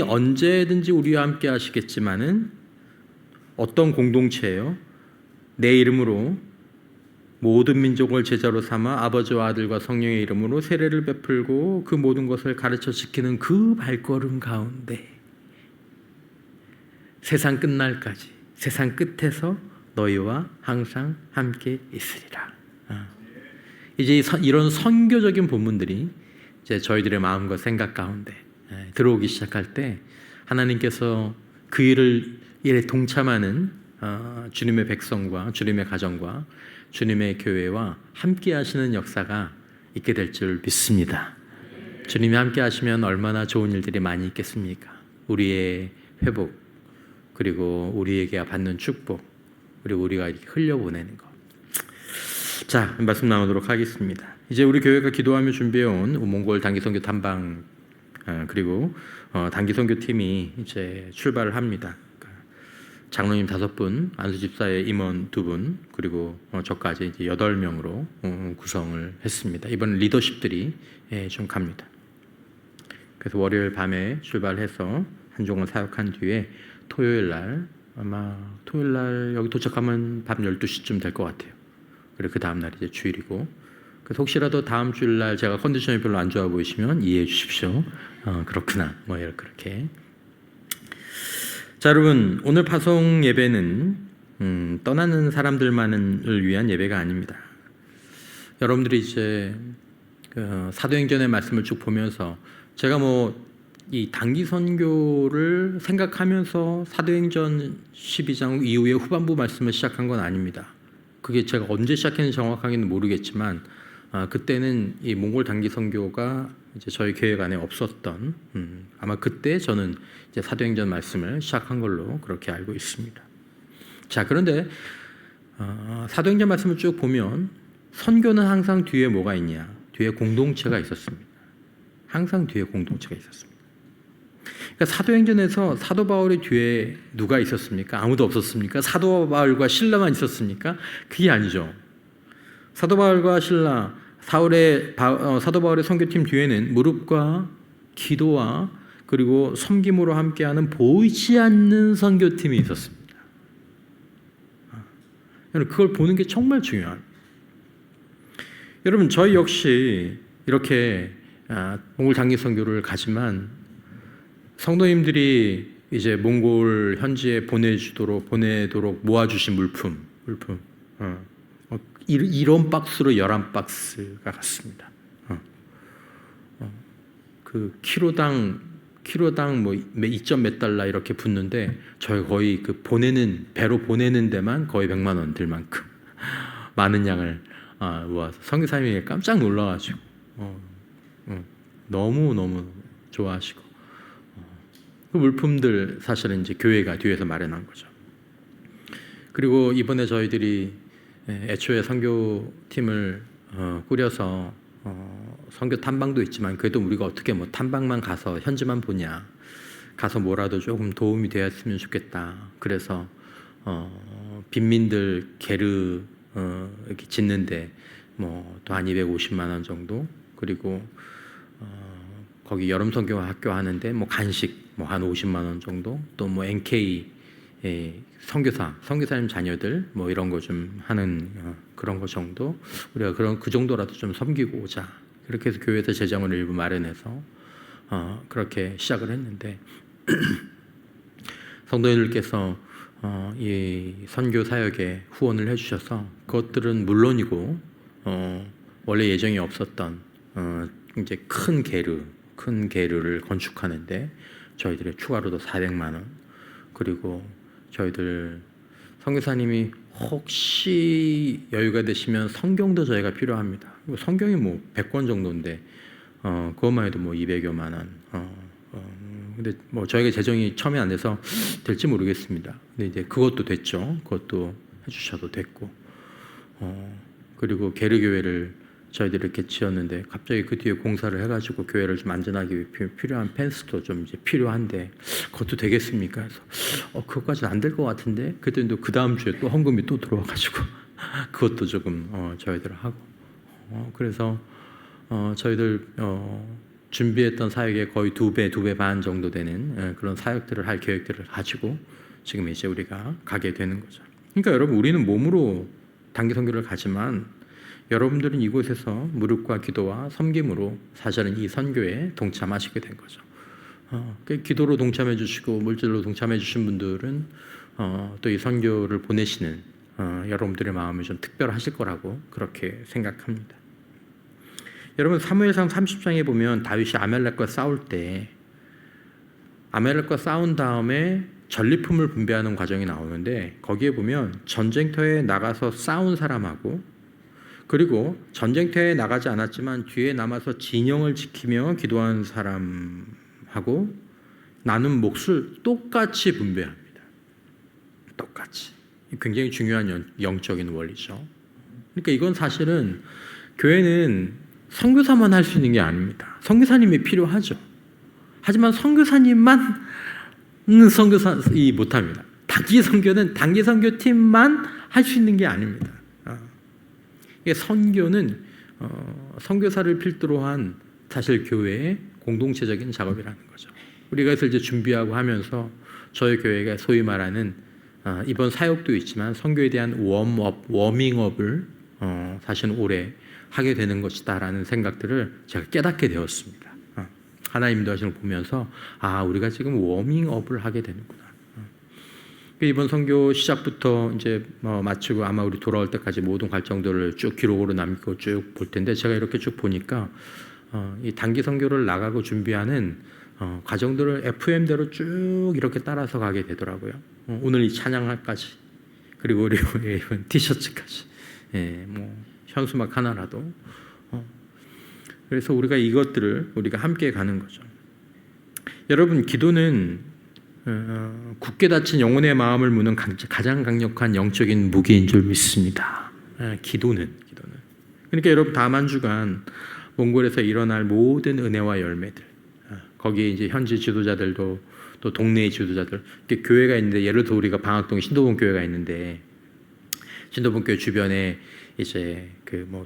언제든지 우리와 함께 하시겠지만은 어떤 공동체예요? 내 이름으로 모든 민족을 제자로 삼아 아버지와 아들과 성령의 이름으로 세례를 베풀고 그 모든 것을 가르쳐 지키는 그 발걸음 가운데 세상 끝날까지, 세상 끝에서 너희와 항상 함께 있으리라. 이제 이런 선교적인 본문들이 이제 저희들의 마음과 생각 가운데 들어오기 시작할 때 하나님께서 그 일에 동참하는 주님의 백성과 주님의 가정과 주님의 교회와 함께 하시는 역사가 있게 될 줄 믿습니다. 주님이 함께 하시면 얼마나 좋은 일들이 많이 있겠습니까? 우리의 회복, 그리고 우리에게 받는 축복, 그리고 우리가 이렇게 흘려보내는 것. 자, 말씀 나누도록 하겠습니다. 이제 우리 교회가 기도하며 준비해온 몽골 단기 선교 탐방 그리고 단기 선교팀이 이제 출발을 합니다. 장로님 5분, 안수 집사의 임원 2분, 그리고 저까지 이제 8명으로 구성을 했습니다. 이번 리더십들이 좀 갑니다. 그래서 월요일 밤에 출발해서 한종을 사역한 뒤에 토요일 날 여기 도착하면 밤 12시쯤 될 것 같아요. 그리고 그 다음 날이 이제 주일이고, 그래서 혹시라도 다음 주일 날 제가 컨디션이 별로 안 좋아 보이시면 이해해 주십시오. 그렇구나, 뭐 이렇게. 자, 여러분, 오늘 파송 예배는 떠나는 사람들만을 위한 예배가 아닙니다. 여러분들이 이제 사도행전의 말씀을 쭉 보면서 제가 이 단기 선교를 생각하면서 사도행전 12장 이후에 후반부 말씀을 시작한 건 아닙니다. 그게 제가 언제 시작했는지 정확하게는 모르겠지만 그때는 이 몽골 단기 선교가 이제 저희 교회 안에 없었던 아마 그때 저는 이제 사도행전 말씀을 시작한 걸로 그렇게 알고 있습니다. 자, 그런데 사도행전 말씀을 쭉 보면 선교는 항상 뒤에 뭐가 있냐? 뒤에 공동체가 있었습니다. 항상 뒤에 공동체가 있었습니다. 그러니까 사도행전에서 사도 바울의 뒤에 누가 있었습니까? 아무도 없었습니까? 사도 바울과 신라만 있었습니까? 그게 아니죠. 사도 바울과 신라, 사도 바울의 선교팀 뒤에는 무릎과 기도와 그리고 섬김으로 함께하는 보이지 않는 선교팀이 있었습니다. 그걸 보는 게 정말 중요합니다. 여러분, 저희 역시 이렇게 몽골 단기 선교를 가지만 성도님들이 이제 몽골 현지에 보내도록 모아주신 물품 이런 박스로 11박스가 갔습니다. 그 키로당 뭐 2점 몇 달러 이렇게 붙는데 저희 거의 그 배로 보내는 데만 거의 100만 원 들 만큼 많은 양을 모아서 선교사님이 깜짝 놀라가지고 너무 좋아하시고 그 물품들 사실은 이제 교회가 뒤에서 마련한 거죠. 그리고 이번에 저희들이 애초에 선교팀을 꾸려서 선교 탐방도 있지만 그래도 우리가 어떻게 탐방만 가서 현지만 보냐, 가서 뭐라도 조금 도움이 되었으면 좋겠다. 그래서 빈민들 게르 이렇게 짓는데 또 한 250만 원 정도, 그리고 거기 여름 선교 학교 하는데 간식 한 50만 원 정도, 또 NK 선교사님 자녀들 이런 거 좀 하는 그런 거 정도, 우리가 그 정도라도 좀 섬기고 오자. 그렇게 해서 교회에서 재정을 일부 마련해서 그렇게 시작을 했는데 성도님들께서 이 선교 사역에 후원을 해주셔서 그것들은 물론이고 원래 예정이 없었던 이제 큰 게르를 건축하는데 저희들의 추가로도 400만 원, 그리고 저희들 선교사님이 혹시 여유가 되시면 성경도 저희가 필요합니다. 성경이 100권 정도인데 그것만 해도 200여만 원. 근데 저희가 재정이 처음에 안 돼서 될지 모르겠습니다. 근데 이제 그것도 됐죠. 그것도 해주셔도 됐고, 그리고 게르 교회를 저희들이 이렇게 지었는데 갑자기 그 뒤에 공사를 해가지고 교회를 좀 안전하게 필요한 펜스도 좀 이제 필요한데 그것도 되겠습니까? 그래서 그것까지는 안 될 것 같은데 그때 또 그 다음 주에 또 헌금이 또 들어와가지고 그것도 조금 저희들 하고 그래서 저희들 준비했던 사역의 거의 2배, 2배 반 정도 되는 그런 사역들을 할 계획들을 가지고 지금 이제 우리가 가게 되는 거죠. 그러니까 여러분, 우리는 몸으로 단기 선교를 가지만 여러분들은 이곳에서 무릎과 기도와 섬김으로 사실은 이 선교에 동참하시게 된 거죠. 기도로 동참해 주시고 물질로 동참해 주신 분들은 또 이 선교를 보내시는 여러분들의 마음이 좀 특별하실 거라고 그렇게 생각합니다. 여러분, 사무엘상 30장에 보면 다윗이 아말렉과 싸울 때 아말렉과 싸운 다음에 전리품을 분배하는 과정이 나오는데 거기에 보면 전쟁터에 나가서 싸운 사람하고 그리고 전쟁터에 나가지 않았지만 뒤에 남아서 진영을 지키며 기도한 사람하고 나눈 몫을 똑같이 분배합니다. 똑같이. 굉장히 중요한 영적인 원리죠. 그러니까 이건 사실은 교회는 선교사만 할 수 있는 게 아닙니다. 선교사님이 필요하죠. 하지만 선교사님만 선교사이 못합니다. 단기 선교는 단기 선교팀만 할 수 있는 게 아닙니다. 선교는 선교사를 필두로 한 사실 교회의 공동체적인 작업이라는 거죠. 우리가 그래서 이제 준비하고 하면서 저희 교회가 소위 말하는 이번 사역도 있지만 선교에 대한 워밍업을 사실은 올해 하게 되는 것이다라는 생각들을 제가 깨닫게 되었습니다. 하나님 인도하시는 걸 보면서 우리가 지금 워밍업을 하게 되는구나. 이번 선교 시작부터 이제 마치고 아마 우리 돌아올 때까지 모든 과정들을 쭉 기록으로 남기고 쭉 볼 텐데 제가 이렇게 쭉 보니까 이 단기 선교를 나가고 준비하는 과정들을 FM대로 쭉 이렇게 따라서 가게 되더라고요. 오늘 이 찬양할까지 그리고 우리 입은 티셔츠까지 현수막 하나라도 그래서 우리가 이것들을 우리가 함께 가는 거죠. 여러분, 기도는 굳게 닫힌 영혼의 마음을 무는 가장 강력한 영적인 무기인 줄 믿습니다. 기도는. 그러니까 여러분, 다음 한 주간 몽골에서 일어날 모든 은혜와 열매들, 거기에 이제 현지 지도자들도 또 동네의 지도자들, 교회가 있는데 예를 들어 우리가 방학동에 신도본 교회가 있는데 신도본 교회 주변에 이제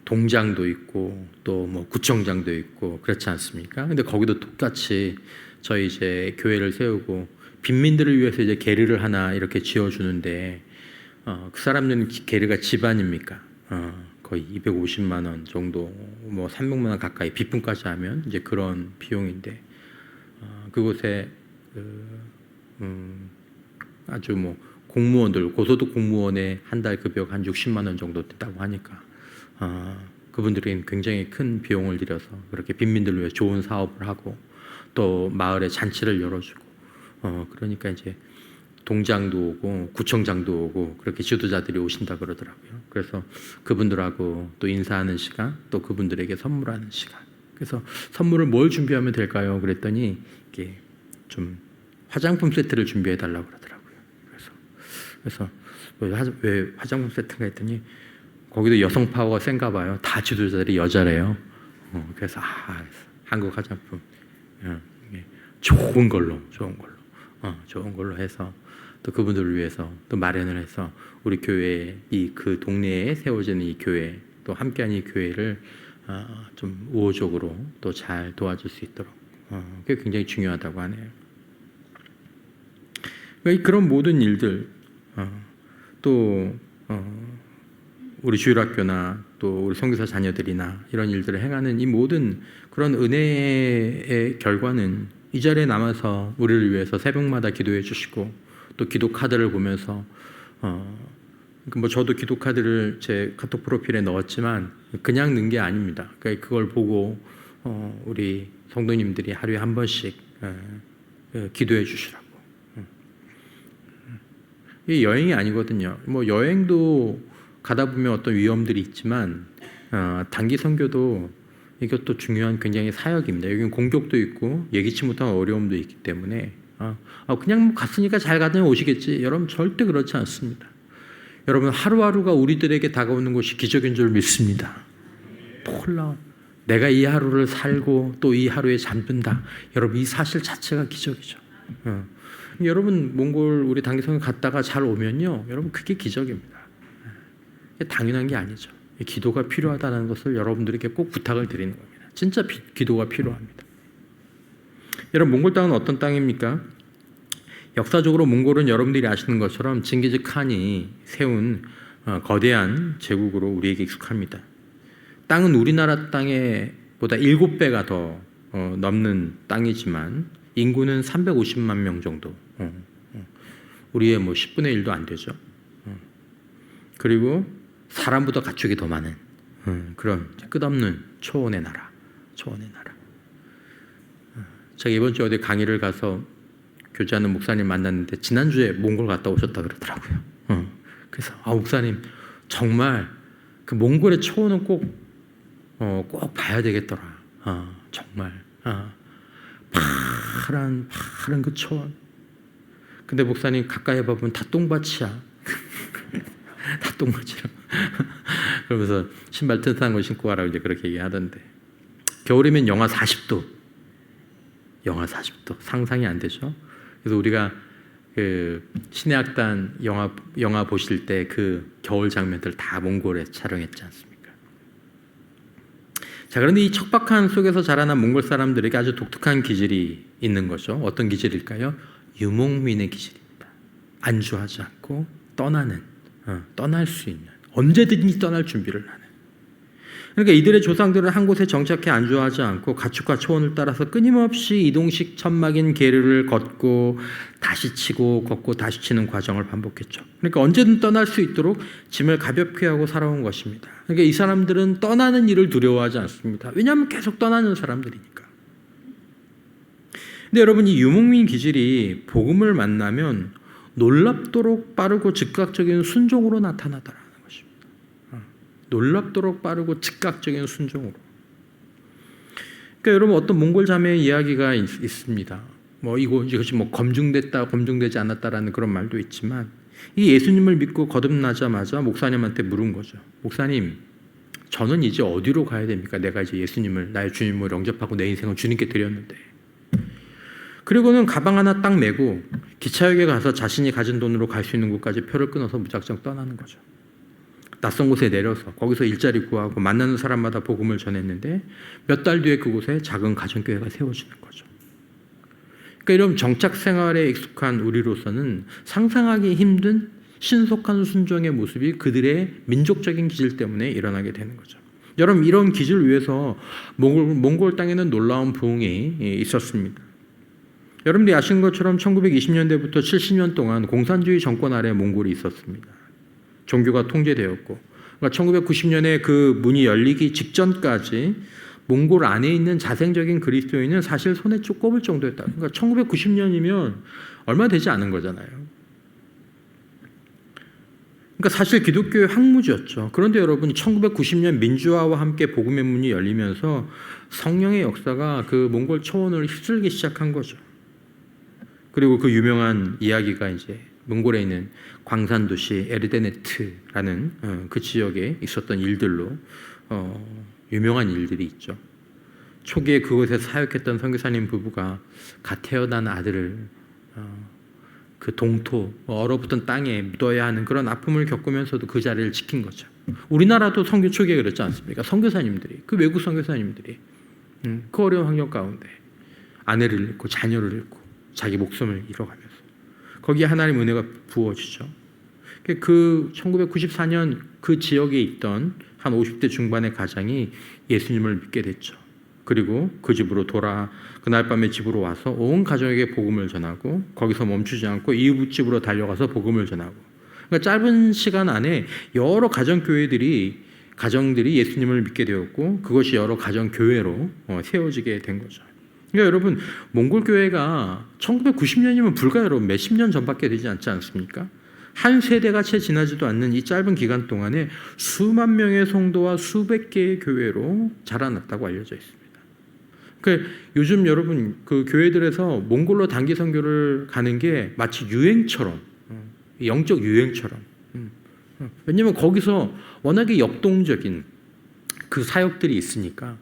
동장도 있고 또 구청장도 있고 그렇지 않습니까? 근데 거기도 똑같이 저희 이제 교회를 세우고 빈민들을 위해서 이제 게르를 하나 이렇게 지어주는데 그 사람들은 게르가 집안입니까? 거의 250만 원 정도, 300만 원 가까이 비품까지 하면 이제 그런 비용인데 그곳에 아주 공무원들, 고소득 공무원의 한 달 급여가 한 60만 원 정도 된다고 하니까 그분들이 굉장히 큰 비용을 들여서 그렇게 빈민들을 위해 좋은 사업을 하고 또 마을에 잔치를 열어주고 그러니까 이제 동장도 오고 구청장도 오고 그렇게 지도자들이 오신다 그러더라고요. 그래서 그분들하고 또 인사하는 시간, 또 그분들에게 선물하는 시간. 그래서 선물을 뭘 준비하면 될까요? 그랬더니 이게 좀 화장품 세트를 준비해 달라고 그러더라고요. 그래서 왜 화장품 세트가 했더니 거기도 여성 파워가 센가 봐요. 다 지도자들이 여자래요. 그래서 한국 화장품 좋은 걸로 해서 또 그분들을 위해서 또 마련을 해서 우리 교회 그 동네에 세워지는 이 교회 또 함께하는 이 교회를 좀 우호적으로 또 잘 도와줄 수 있도록 그게 굉장히 중요하다고 하네요. 그런 모든 일들 또 우리 주일학교나 또 우리 선교사 자녀들이나 이런 일들을 행하는 이 모든 그런 은혜의 결과는 이 자리에 남아서 우리를 위해서 새벽마다 기도해 주시고 또 기도 카드를 보면서 저도 기도 카드를 제 카톡 프로필에 넣었지만 그냥 넣은 게 아닙니다. 그러니까 그걸 보고 우리 성도님들이 하루에 한 번씩 기도해 주시라고. 이게 여행이 아니거든요. 여행도 가다 보면 어떤 위험들이 있지만 단기 선교도 이것도 중요한 굉장히 사역입니다. 여기는 공격도 있고 예기치 못한 어려움도 있기 때문에 그냥 갔으니까 잘 가다 오시겠지. 여러분 절대 그렇지 않습니다. 여러분 하루하루가 우리들에게 다가오는 것이 기적인 줄 믿습니다. 놀라운 내가 이 하루를 살고 또 이 하루에 잠든다. 여러분 이 사실 자체가 기적이죠. 여러분 몽골 우리 단기 선교 갔다가 잘 오면요, 여러분 그게 기적입니다. 당연한 게 아니죠. 기도가 필요하다는 것을 여러분들에게 꼭 부탁을 드리는 겁니다. 진짜 기도가 필요합니다. 여러분, 몽골 땅은 어떤 땅입니까? 역사적으로 몽골은 여러분들이 아시는 것처럼 징기즈 칸이 세운 거대한 제국으로 우리에게 익숙합니다. 땅은 우리나라 땅에 보다 7배가 더 넘는 땅이지만 인구는 350만 명 정도. 우리의 뭐 10분의 1도 안 되죠. 그리고 사람보다 가축이 더 많은 그런 끝없는 초원의 나라. 초원의 나라. 제가 이번 주에 어디 강의를 가서 교제하는 목사님 만났는데 지난주에 몽골 갔다 오셨다 그러더라고요. 그래서 목사님 정말 그 몽골의 초원은 꼭 봐야 되겠더라. 정말 파란 그 초원. 근데 목사님 가까이 봐보면 다 똥밭이야. 다 똥밭이라. 그러면서 신발 튼튼한 거 신고 가라고 이제 그렇게 얘기하던데, 겨울이면 영하 40도. 영하 40도 상상이 안 되죠. 그래서 우리가 그 신해악단 영화 보실 때 그 겨울 장면들 다 몽골에 촬영했지 않습니까? 자, 그런데 이 척박한 속에서 자라난 몽골 사람들에게 아주 독특한 기질이 있는 거죠. 어떤 기질일까요? 유목민의 기질입니다. 안주하지 않고 떠날 수 있는, 언제든지 떠날 준비를 하는. 그러니까 이들의 조상들은 한 곳에 정착해 안주하지 않고 가축과 초원을 따라서 끊임없이 이동식 천막인 계류를 걷고 다시 치고 걷고 다시 치는 과정을 반복했죠. 그러니까 언제든 떠날 수 있도록 짐을 가볍게 하고 살아온 것입니다. 그러니까 이 사람들은 떠나는 일을 두려워하지 않습니다. 왜냐하면 계속 떠나는 사람들이니까. 근데 여러분, 이 유목민 기질이 복음을 만나면 놀랍도록 빠르고 즉각적인 순종으로 나타나더라. 놀랍도록 빠르고 즉각적인 순종으로. 그러니까 여러분, 어떤 몽골 자매의 이야기가 있습니다. 이것이 검증됐다, 검증되지 않았다라는 그런 말도 있지만, 이 예수님을 믿고 거듭나자마자 목사님한테 물은 거죠. 목사님, 저는 이제 어디로 가야 됩니까? 내가 이제 예수님을 나의 주님으로 영접하고 내 인생을 주님께 드렸는데. 그리고는 가방 하나 딱 메고 기차역에 가서 자신이 가진 돈으로 갈 수 있는 곳까지 표를 끊어서 무작정 떠나는 거죠. 낯선 곳에 내려서 거기서 일자리 구하고 만나는 사람마다 복음을 전했는데 몇 달 뒤에 그곳에 작은 가정교회가 세워지는 거죠. 그러니까 이런 정착 생활에 익숙한 우리로서는 상상하기 힘든 신속한 순종의 모습이 그들의 민족적인 기질 때문에 일어나게 되는 거죠. 여러분, 이런 기질을 위해서 몽골 땅에는 놀라운 부흥이 있었습니다. 여러분들이 아시는 것처럼 1920년대부터 70년 동안 공산주의 정권 아래 몽골이 있었습니다. 종교가 통제되었고, 그러니까 1990년에 그 문이 열리기 직전까지 몽골 안에 있는 자생적인 그리스도인은 사실 손에 쭉 꼽을 정도였다. 그러니까 1990년이면 얼마 되지 않은 거잖아요. 그러니까 사실 기독교의 황무지였죠. 그런데 여러분, 1990년 민주화와 함께 복음의 문이 열리면서 성령의 역사가 그 몽골 초원을 휩쓸기 시작한 거죠. 그리고 그 유명한 이야기가 이제 몽골에 있는 광산 도시 에르데네트라는 그 지역에 있었던 일들로 유명한 일들이 있죠. 초기에 그곳에서 사역했던 선교사님 부부가 갓 태어난 아들을 그 동토, 얼어붙은 땅에 묻어야 하는 그런 아픔을 겪으면서도 그 자리를 지킨 거죠. 우리나라도 선교 초기에 그랬지 않습니까? 선교사님들이, 그 외국 선교사님들이 그 어려운 환경 가운데 아내를 잃고 자녀를 잃고 자기 목숨을 잃어가면서 거기에 하나님의 은혜가 부어지죠. 그 1994년 그 지역에 있던 한 50대 중반의 가장이 예수님을 믿게 됐죠. 그리고 그 집으로 그날 밤에 집으로 와서 온 가족에게 복음을 전하고 거기서 멈추지 않고 이웃집으로 달려가서 복음을 전하고, 그러니까 짧은 시간 안에 여러 가정들이 예수님을 믿게 되었고 그것이 여러 가정교회로 세워지게 된 거죠. 그러니까 여러분, 몽골 교회가 1990년이면 불과 여러분 몇십 년 전밖에 되지 않지 않습니까? 한 세대가 채 지나지도 않는 이 짧은 기간 동안에 수만 명의 성도와 수백 개의 교회로 자라났다고 알려져 있습니다. 그러니까 요즘 여러분 그 교회들에서 몽골로 단기 선교를 가는 게 마치 유행처럼, 영적 유행처럼. 왜냐하면 거기서 워낙에 역동적인 그 사역들이 있으니까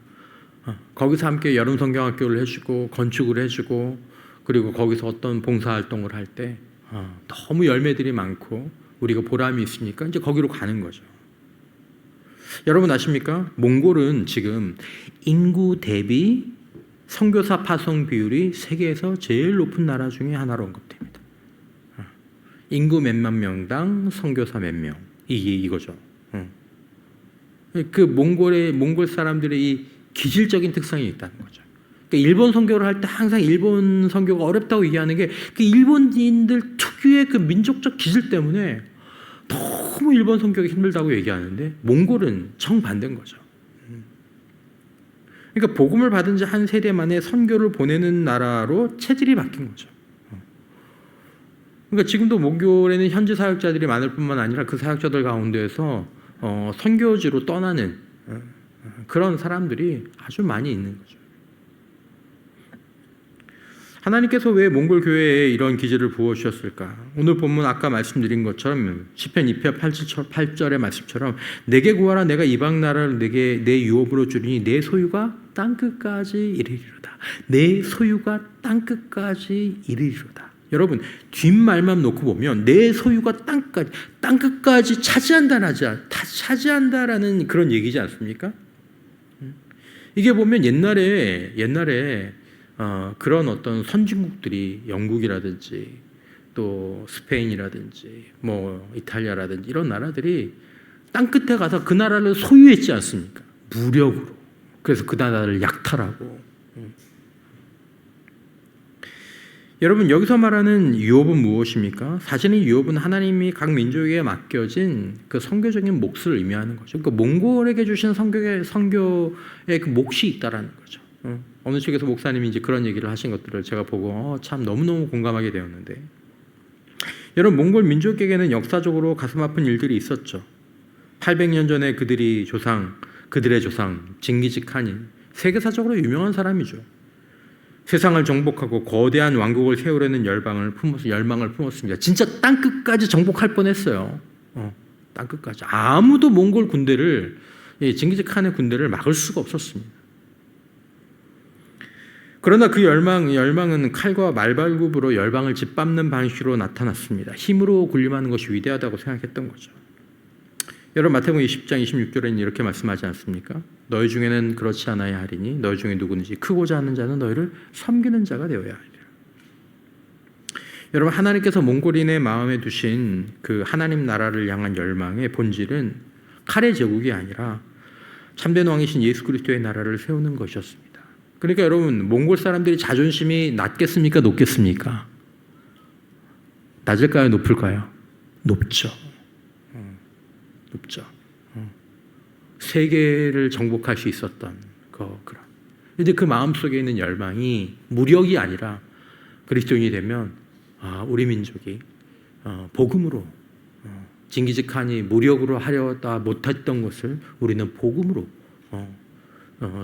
거기서 함께 여름 성경학교를 해주고 건축을 해주고, 그리고 거기서 어떤 봉사활동을 할 때 너무 열매들이 많고 우리가 보람이 있으니까 이제 거기로 가는 거죠. 여러분 아십니까? 몽골은 지금 인구 대비 선교사 파송 비율이 세계에서 제일 높은 나라 중에 하나로 언급됩니다. 인구 몇만 명당 선교사 몇 명, 이거죠. 그 몽골 사람들의 이 기질적인 특성이 있다는 거죠. 그러니까 일본 선교를 할 때 항상 일본 선교가 어렵다고 얘기하는 게 그 일본인들 특유의 그 민족적 기질 때문에 너무 일본 선교가 힘들다고 얘기하는데 몽골은 정반대인 거죠. 그러니까 복음을 받은 지 한 세대 만에 선교를 보내는 나라로 체질이 바뀐 거죠. 그러니까 지금도 몽골에는 현지 사역자들이 많을 뿐만 아니라 그 사역자들 가운데에서 선교지로 떠나는 그런 사람들이 아주 많이 있는 거죠. 하나님께서 왜 몽골 교회에 이런 기질을 부어주셨을까? 오늘 본문 아까 말씀드린 것처럼 시편 2편 8절의 말씀처럼 내게 구하라 내가 이방 나라를 내게 내 유업으로 주리니 내 소유가 땅끝까지 이르리로다. 내 소유가 땅끝까지 이르리로다. 여러분 뒷말만 놓고 보면 내 소유가 땅끝까지 차지한다라는 그런 얘기지 않습니까? 이게 보면 옛날에 그런 어떤 선진국들이 영국이라든지 또 스페인이라든지 뭐 이탈리아라든지 이런 나라들이 땅끝에 가서 그 나라를 소유했지 않습니까? 무력으로. 그래서 그 나라를 약탈하고. 여러분 여기서 말하는 유업은 무엇입니까? 사실은 유업은 하나님이 각 민족에게 맡겨진 그 선교적인 몫을 의미하는 거죠. 그러니까 몽골에게 주신 선교의 그 몫이 있다라는 거죠. 어느 쪽에서 목사님이 이제 그런 얘기를 하신 것들을 제가 보고 참 너무너무 공감하게 되었는데, 여러분 몽골 민족에게는 역사적으로 가슴 아픈 일들이 있었죠. 800년 전에 그들의 조상 징기즈 칸이 세계사적으로 유명한 사람이죠. 세상을 정복하고 거대한 왕국을 세우려는 열망을 품었습니다. 진짜 땅끝까지 정복할 뻔했어요. 땅끝까지. 아무도 몽골 군대를, 징기즈 칸의 군대를 막을 수가 없었습니다. 그러나 그 열망은 칼과 말발굽으로 열방을 짓밟는 방식으로 나타났습니다. 힘으로 군림하는 것이 위대하다고 생각했던 거죠. 여러분 마태복음 20장 26절에는 이렇게 말씀하지 않습니까? 너희 중에는 그렇지 않아야 하리니 너희 중에 누구든지 크고자 하는 자는 너희를 섬기는 자가 되어야 하리라. 여러분 하나님께서 몽골인의 마음에 두신 그 하나님 나라를 향한 열망의 본질은 칼의 제국이 아니라 참된 왕이신 예수 그리스도의 나라를 세우는 것이었습니다. 그러니까 여러분 몽골 사람들이 자존심이 낮겠습니까? 높겠습니까? 낮을까요? 높을까요? 높죠. 높죠. 세계를 정복할 수 있었던 그런. 이제 그 마음속에 있는 열망이 무력이 아니라 그리스도인이 되면 우리 민족이 복음으로 징기즈 칸이 무력으로 하려다 못했던 것을 우리는 복음으로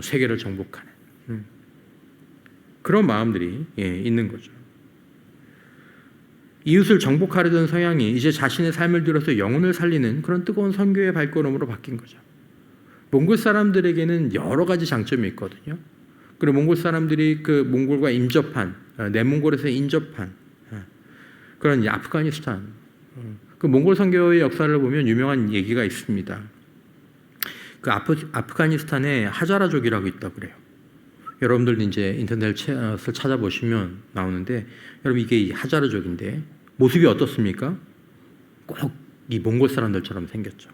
세계를 정복하는 그런 마음들이 있는 거죠. 이웃을 정복하려던 성향이 이제 자신의 삶을 들여서 영혼을 살리는 그런 뜨거운 선교의 발걸음으로 바뀐 거죠. 몽골 사람들에게는 여러 가지 장점이 있거든요. 그리고 몽골 사람들이 그 몽골과 인접한, 내몽골에서 인접한 그런 아프가니스탄, 그 몽골 선교의 역사를 보면 유명한 얘기가 있습니다. 그 아프가니스탄에 하자라족이라고 있다고 그래요. 여러분들 이제 인터넷을 찾아보시면 나오는데, 여러분 이게 하자르족인데 모습이 어떻습니까? 꼭 이 몽골 사람들처럼 생겼죠.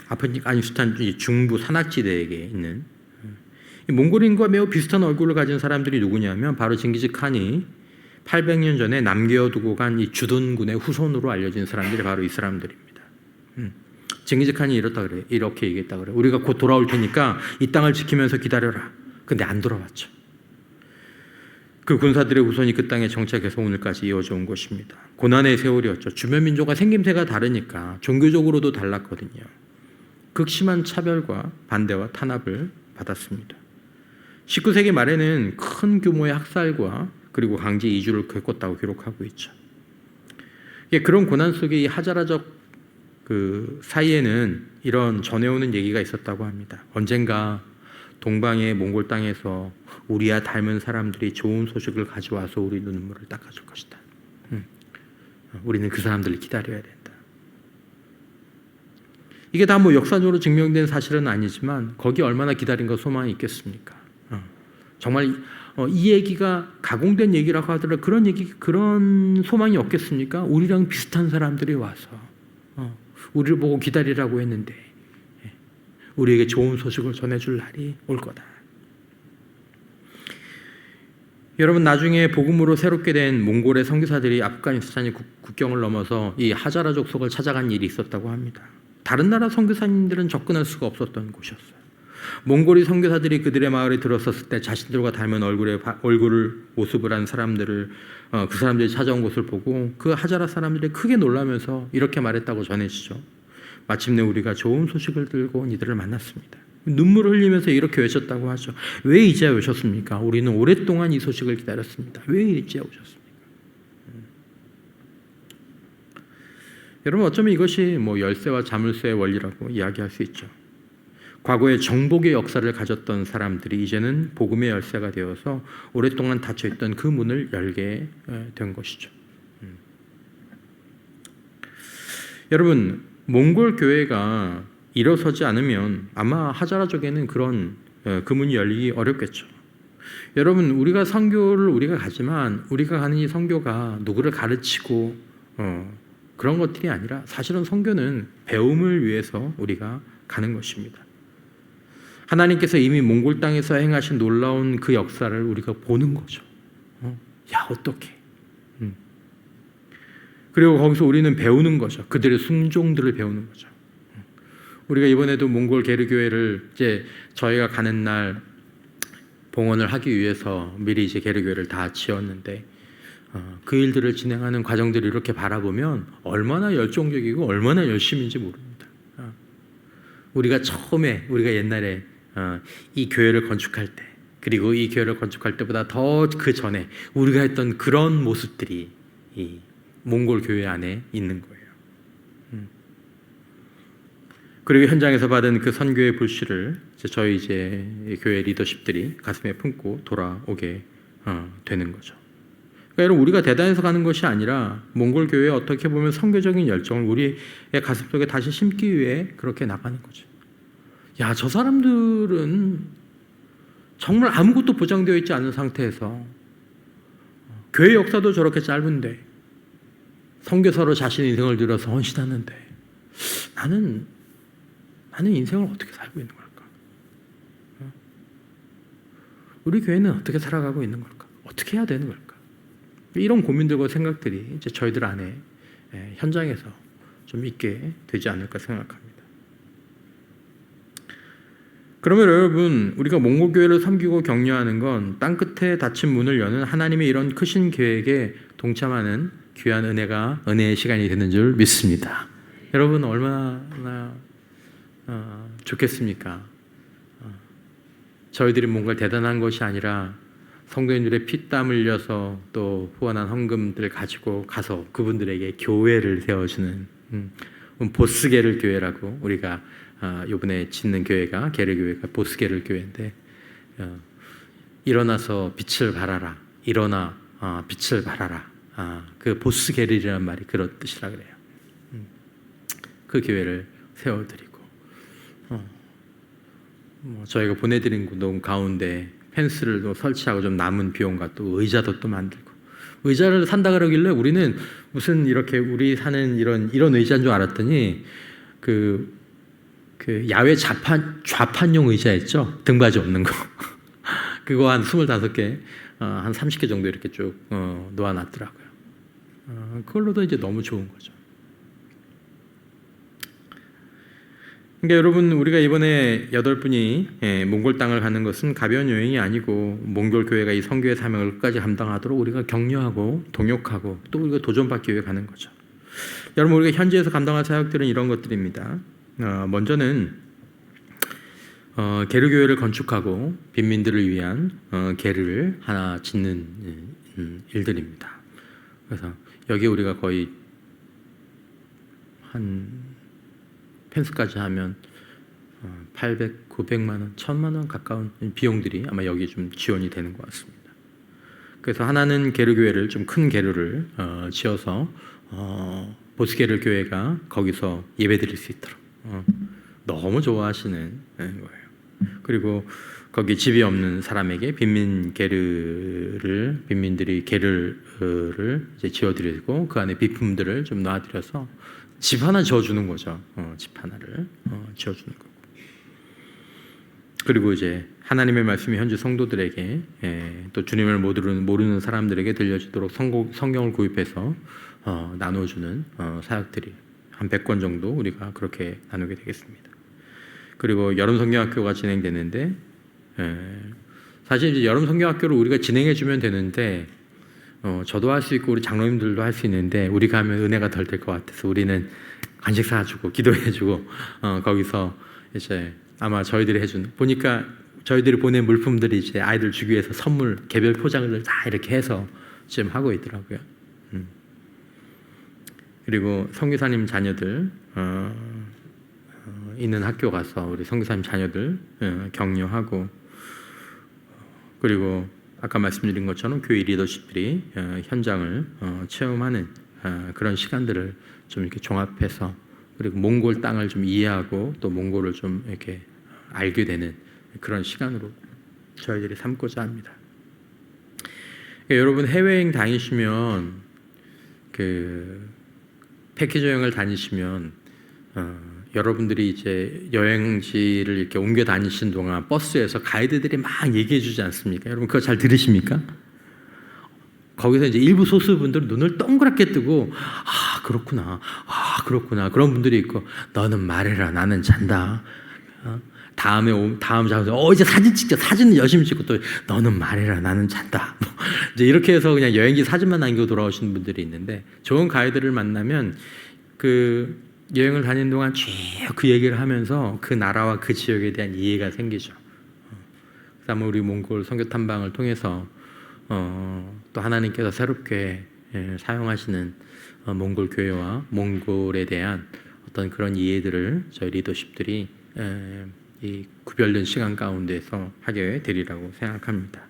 아프가니스탄 중부 산악지대에 있는 이 몽골인과 매우 비슷한 얼굴을 가진 사람들이 누구냐면 바로 징기즈 칸이 800년 전에 남겨두고 간 이 주둔군의 후손으로 알려진 사람들이 바로 이 사람들입니다. 징기즈 칸이 이렇게 얘기했다 그래요. 우리가 곧 돌아올 테니까 이 땅을 지키면서 기다려라. 근데 안 돌아왔죠. 그 군사들의 후손이 그 땅에 정착해서 오늘까지 이어져 온 것입니다. 고난의 세월이었죠. 주변 민족과 생김새가 다르니까 종교적으로도 달랐거든요. 극심한 차별과 반대와 탄압을 받았습니다. 19세기 말에는 큰 규모의 학살과 그리고 강제 이주를 겪었다고 기록하고 있죠. 그런 고난 속에 이 하자라족 그 사이에는 이런 전해오는 얘기가 있었다고 합니다. 언젠가 동방의 몽골 땅에서 우리와 닮은 사람들이 좋은 소식을 가져와서 우리 눈물을 닦아줄 것이다. 우리는 그 사람들을 기다려야 된다. 이게 다 뭐 역사적으로 증명된 사실은 아니지만 거기 얼마나 기다린 거 소망이 있겠습니까? 정말 이 얘기가 가공된 얘기라고 하더라도 그런 소망이 없겠습니까? 우리랑 비슷한 사람들이 와서 우리를 보고 기다리라고 했는데 우리에게 좋은 소식을 전해줄 날이 올 거다. 여러분, 나중에 복음으로 새롭게 된 몽골의 선교사들이 아프가니스탄의 국경을 넘어서 이 하자라 족속을 찾아간 일이 있었다고 합니다. 다른 나라 선교사님들은 접근할 수가 없었던 곳이었어요. 몽골이 선교사들이 그들의 마을에 들어섰을 때 자신들과 닮은 얼굴을 모습을 한 사람들을 그 사람들이 찾아온 것을 보고 그 하자라 사람들이 크게 놀라면서 이렇게 말했다고 전해지죠. 마침내 우리가 좋은 소식을 들고 온 이들을 만났습니다. 눈물을 흘리면서 이렇게 외쳤다고 하죠. 왜 이제야 오셨습니까? 우리는 오랫동안 이 소식을 기다렸습니다. 왜 이제야 오셨습니까? 여러분, 어쩌면 이것이 열쇠와 자물쇠의 원리라고 이야기할 수 있죠. 과거에 정복의 역사를 가졌던 사람들이 이제는 복음의 열쇠가 되어서 오랫동안 닫혀있던 그 문을 열게 된 것이죠. 여러분, 몽골 교회가 일어서지 않으면 아마 하자라족에는 그 문이 열리기 어렵겠죠. 여러분, 우리가 선교를 우리가 가지만 우리가 가는 이 선교가 누구를 가르치고 그런 것들이 아니라 사실은 선교는 배움을 위해서 우리가 가는 것입니다. 하나님께서 이미 몽골 땅에서 행하신 놀라운 그 역사를 우리가 보는 거죠. 야, 어떡해. 그리고 거기서 우리는 배우는 거죠. 그들의 순종들을 배우는 거죠. 우리가 이번에도 몽골 게르교회를 이제 저희가 가는 날 봉헌을 하기 위해서 미리 이제 게르교회를 다 지었는데 그 일들을 진행하는 과정들을 이렇게 바라보면 얼마나 열정적이고 얼마나 열심인지 모릅니다. 우리가 옛날에 이 교회를 건축할 때, 그리고 이 교회를 건축할 때보다 더 그 전에 우리가 했던 그런 모습들이 이 몽골 교회 안에 있는 거예요. 그리고 현장에서 받은 그 선교의 불씨를 저희 교회 리더십들이 가슴에 품고 돌아오게 되는 거죠. 그러니까 여러분, 우리가 대단해서 가는 것이 아니라 몽골 교회에 어떻게 보면 선교적인 열정을 우리의 가슴속에 다시 심기 위해 그렇게 나가는 거죠. 야, 저 사람들은 정말 아무것도 보장되어 있지 않은 상태에서 교회 역사도 저렇게 짧은데 선교사로 자신의 인생을 들여서 헌신하는데 나는 인생을 어떻게 살고 있는 걸까? 우리 교회는 어떻게 살아가고 있는 걸까? 어떻게 해야 되는 걸까? 이런 고민들과 생각들이 이제 저희들 안에 현장에서 좀 있게 되지 않을까 생각합니다. 그러면 여러분, 우리가 몽골 교회를 섬기고 격려하는 건 땅끝에 닫힌 문을 여는 하나님의 이런 크신 계획에 동참하는 귀한 은혜의 시간이 되는 줄 믿습니다. 여러분, 얼마나 좋겠습니까? 저희들이 뭔가 대단한 것이 아니라 성도님들의 피땀 흘려서 또 후원한 헌금들 가지고 가서 그분들에게 교회를 세워주는 보스게르 교회라고 우리가 이번에 짓는 교회가 게르교회가 보스게르 교회인데 일어나서 빛을 발하라. 일어나 빛을 발하라. 그 보스게르라는 말이 그런 뜻이라 그래요. 그 교회를 세워드리고 저희가 보내드린 곳 가운데 펜스를 또 설치하고 좀 남은 비용과 또 의자도 또 만들고 의자를 산다 그러길래 우리는 무슨 이렇게 우리 사는 이런 의자인 줄 알았더니 그 야외 좌판용 의자 있죠? 등받이 없는 거 그거 한 25개 한 30개 정도 이렇게 쭉 놓아놨더라고요. 그걸로도 이제 너무 좋은 거죠. 그러니까 여러분, 우리가 이번에 8분이 몽골 땅을 가는 것은 가벼운 여행이 아니고 몽골 교회가 이 선교의 사명을 끝까지 감당하도록 우리가 격려하고 동역하고 또 우리가 도전받기 위해 가는 거죠. 여러분, 우리가 현지에서 감당할 사역들은 이런 것들입니다. 먼저는 게르 교회를 건축하고 빈민들을 위한 게르를 하나 짓는 일들입니다. 그래서 여기 우리가 거의 한 펜스까지 하면 800, 900만 원, 1000만 원 가까운 비용들이 아마 여기 좀 지원이 되는 것 같습니다. 그래서 하나는 게르 교회를 좀 큰 게르를 지어서 보스게르 교회가 거기서 예배드릴 수 있도록 너무 좋아하시는 거예요. 그리고 거기 집이 없는 사람에게 빈민들이 게르를 이제 지어드리고 그 안에 비품들을 좀 놔드려서 집 하나 지어주는 거죠. 집 하나를 지어주는 거고. 그리고 이제 하나님의 말씀이 현지 성도들에게 또 주님을 모르는 사람들에게 들려지도록 성경을 구입해서 나눠주는 사역들이 한 100권 정도 우리가 그렇게 나누게 되겠습니다. 그리고 여름 성경학교가 진행되는데 사실 이제 여름 성경학교를 우리가 진행해주면 되는데 저도 할 수 있고 우리 장로님들도 할 수 있는데 우리가 하면 은혜가 덜 될 것 같아서 우리는 간식 사주고 기도해주고 거기서 이제 아마 저희들이 보니까 저희들이 보낸 물품들이 이제 아이들 주기 위해서 선물 개별 포장을 다 이렇게 해서 지금 하고 있더라고요. 그리고 선교사님 자녀들 있는 학교 가서 우리 선교사님 자녀들 격려하고, 그리고 아까 말씀드린 것처럼 교회 리더십들이 현장을 체험하는 그런 시간들을 좀 이렇게 종합해서, 그리고 몽골 땅을 좀 이해하고 또 몽골을 좀 이렇게 알게 되는 그런 시간으로 저희들이 삼고자 합니다. 여러분 해외여행 다니시면 그 패키지 여행을 다니시면 여러분들이 이제 여행지를 이렇게 옮겨 다니신 동안 버스에서 가이드들이 막 얘기해 주지 않습니까? 여러분 그거 잘 들으십니까? 거기서 이제 일부 소수분들은 눈을 동그랗게 뜨고 그렇구나 그런 분들이 있고, 너는 말해라 나는 잔다. 다음 장소 이제 사진 찍자, 사진은 열심히 찍고 또 너는 말해라 나는 잔다. 이제 이렇게 해서 그냥 여행지 사진만 남기고 돌아오시는 분들이 있는데, 좋은 가이드를 만나면 그 여행을 다니는 동안 쭉 그 얘기를 하면서 그 나라와 그 지역에 대한 이해가 생기죠. 그다음에 우리 몽골 선교 탐방을 통해서 또 하나님께서 새롭게 사용하시는 몽골 교회와 몽골에 대한 어떤 그런 이해들을 저희 리더십들이 이 구별된 시간 가운데서 하게 되리라고 생각합니다.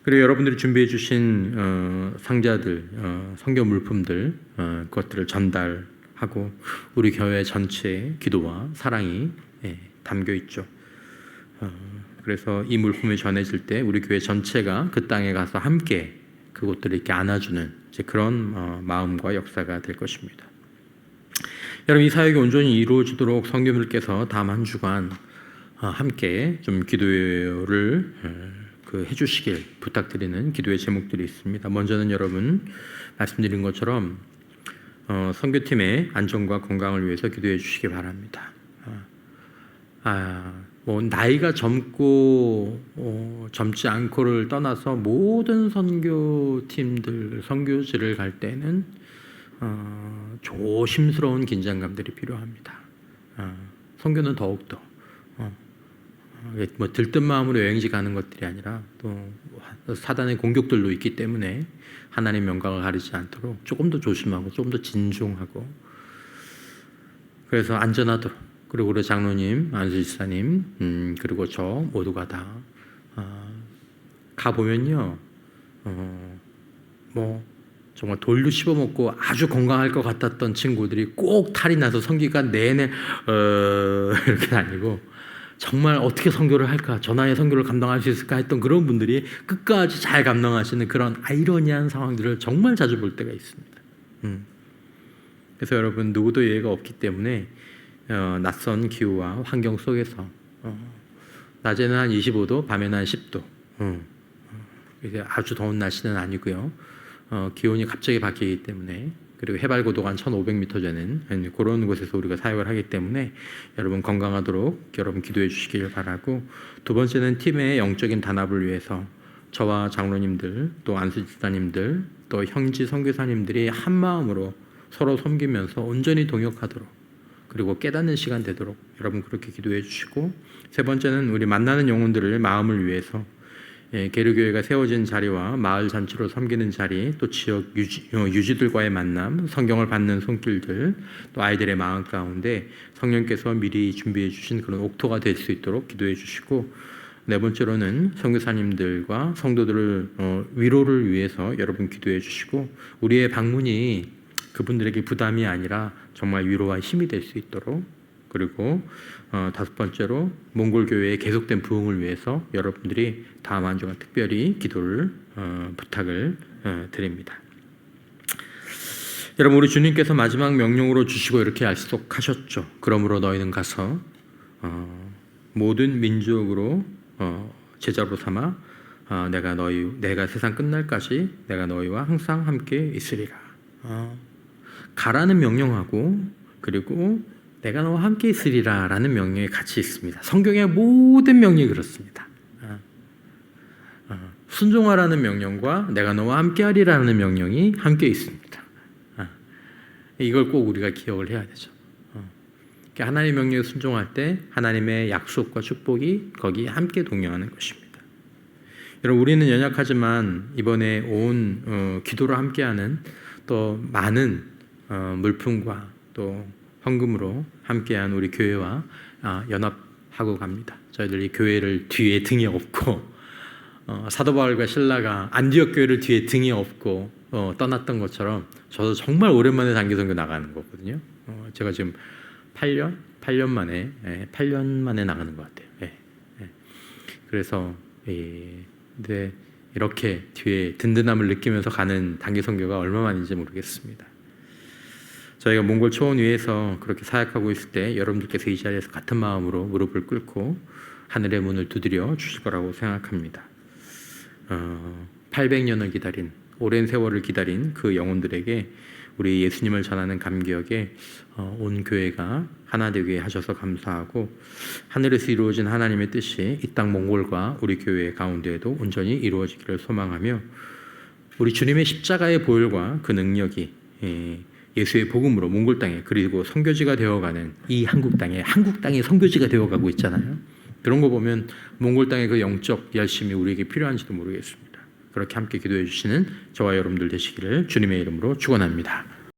그리고 여러분들이 준비해 주신 상자들, 성경 물품들, 그것들을 전달하고 우리 교회 전체의 기도와 사랑이 담겨 있죠. 그래서 이 물품이 전해질 때 우리 교회 전체가 그 땅에 가서 함께 그것들을 이렇게 안아주는 이제 그런 마음과 역사가 될 것입니다. 여러분 이 사역이 온전히 이루어지도록 성도님들께서 다음 한 주간 함께 좀 기도를 해주시길 부탁드리는 기도의 제목들이 있습니다. 먼저는 여러분 말씀드린 것처럼 선교팀의 안전과 건강을 위해서 기도해 주시기 바랍니다. 뭐 나이가 젊고 젊지 않고를 떠나서 모든 선교팀들 선교지를 갈 때는 조심스러운 긴장감들이 필요합니다. 선교는 더욱더 뭐 들뜬 마음으로 여행지 가는 것들이 아니라 또 사단의 공격들도 있기 때문에 하나님의 영광을 가리지 않도록 조금 더 조심하고 조금 더 진중하고, 그래서 안전하도록, 그리고 우리 장로님, 안수지사님, 그리고 저 모두가 다 가보면요 뭐 정말 돌도 씹어먹고 아주 건강할 것 같았던 친구들이 꼭 탈이 나서 선교가 내내 이렇게 다니고, 정말 어떻게 선교를 할까, 저 나이에 선교를 감당할 수 있을까 했던 그런 분들이 끝까지 잘 감당하시는 그런 아이러니한 상황들을 정말 자주 볼 때가 있습니다. 그래서 여러분 누구도 예외가 없기 때문에 낯선 기후와 환경 속에서 낮에는 한 25도, 밤에는 한 10도, 이게 아주 더운 날씨는 아니고요. 기온이 갑자기 바뀌기 때문에, 그리고 해발 고도가 한 1500m 되는 그런 곳에서 우리가 사역을 하기 때문에 여러분 건강하도록 여러분 기도해 주시길 바라고, 두 번째는 팀의 영적인 단합을 위해서 저와 장로님들 또 안수지사님들 또 형지 선교사님들이 한 마음으로 서로 섬기면서 온전히 동역하도록, 그리고 깨닫는 시간 되도록 여러분 그렇게 기도해 주시고, 세 번째는 우리 만나는 영혼들을 마음을 위해서 게르교회가 세워진 자리와 마을 잔치로 섬기는 자리, 또 지역 유지들과의 만남, 성경을 받는 손길들, 또 아이들의 마음 가운데 성령께서 미리 준비해 주신 그런 옥토가 될 수 있도록 기도해 주시고, 네 번째로는 선교사님들과 성도들을 위로를 위해서 여러분 기도해 주시고, 우리의 방문이 그분들에게 부담이 아니라 정말 위로와 힘이 될 수 있도록 그리고 다섯 번째로 몽골 교회의 계속된 부흥을 위해서 여러분들이 다음 한 주간 특별히 기도를 부탁을 드립니다. 여러분, 우리 주님께서 마지막 명령으로 주시고 이렇게 약속하셨죠. 그러므로 너희는 가서 모든 민족으로 제자로 삼아 내가 세상 끝날까지 내가 너희와 항상 함께 있으리라. 가라는 명령하고 그리고 내가 너와 함께 있으리라 라는 명령이 같이 있습니다. 성경의 모든 명령이 그렇습니다. 순종하라는 명령과 내가 너와 함께 하리라는 명령이 함께 있습니다. 이걸 꼭 우리가 기억을 해야 되죠. 하나님의 명령에 순종할 때 하나님의 약속과 축복이 거기에 함께 동행하는 것입니다. 여러분, 우리는 연약하지만 이번에 온 기도로 함께하는 또 많은 물품과 또 헌금으로 함께한 우리 교회와 연합하고 갑니다. 저희들이 교회를 뒤에 등이 없고 사도 바울과 신라가 안디옥 교회를 뒤에 등이 없고 떠났던 것처럼 저도 정말 오랜만에 단기선교 나가는 거거든요. 제가 지금 8년 만에 나가는 것 같아요. 그래서 근데 이렇게 뒤에 든든함을 느끼면서 가는 단기선교가 얼마만인지 모르겠습니다. 저희가 몽골 초원 위에서 그렇게 사역하고 있을 때 여러분들께서 이 자리에서 같은 마음으로 무릎을 꿇고 하늘의 문을 두드려 주실 거라고 생각합니다. 800년을 기다린, 오랜 세월을 기다린 그 영혼들에게 우리 예수님을 전하는 감격에 온 교회가 하나 되게 하셔서 감사하고, 하늘에서 이루어진 하나님의 뜻이 이 땅 몽골과 우리 교회 가운데에도 온전히 이루어지기를 소망하며, 우리 주님의 십자가의 보혈과 그 능력이 예수의 복음으로 몽골 땅에 그리고 선교지가 되어가는 이 한국 땅이 선교지가 되어가고 있잖아요. 그런 거 보면 몽골 땅의 그 영적 열심이 우리에게 필요한지도 모르겠습니다. 그렇게 함께 기도해 주시는 저와 여러분들 되시기를 주님의 이름으로 축원합니다.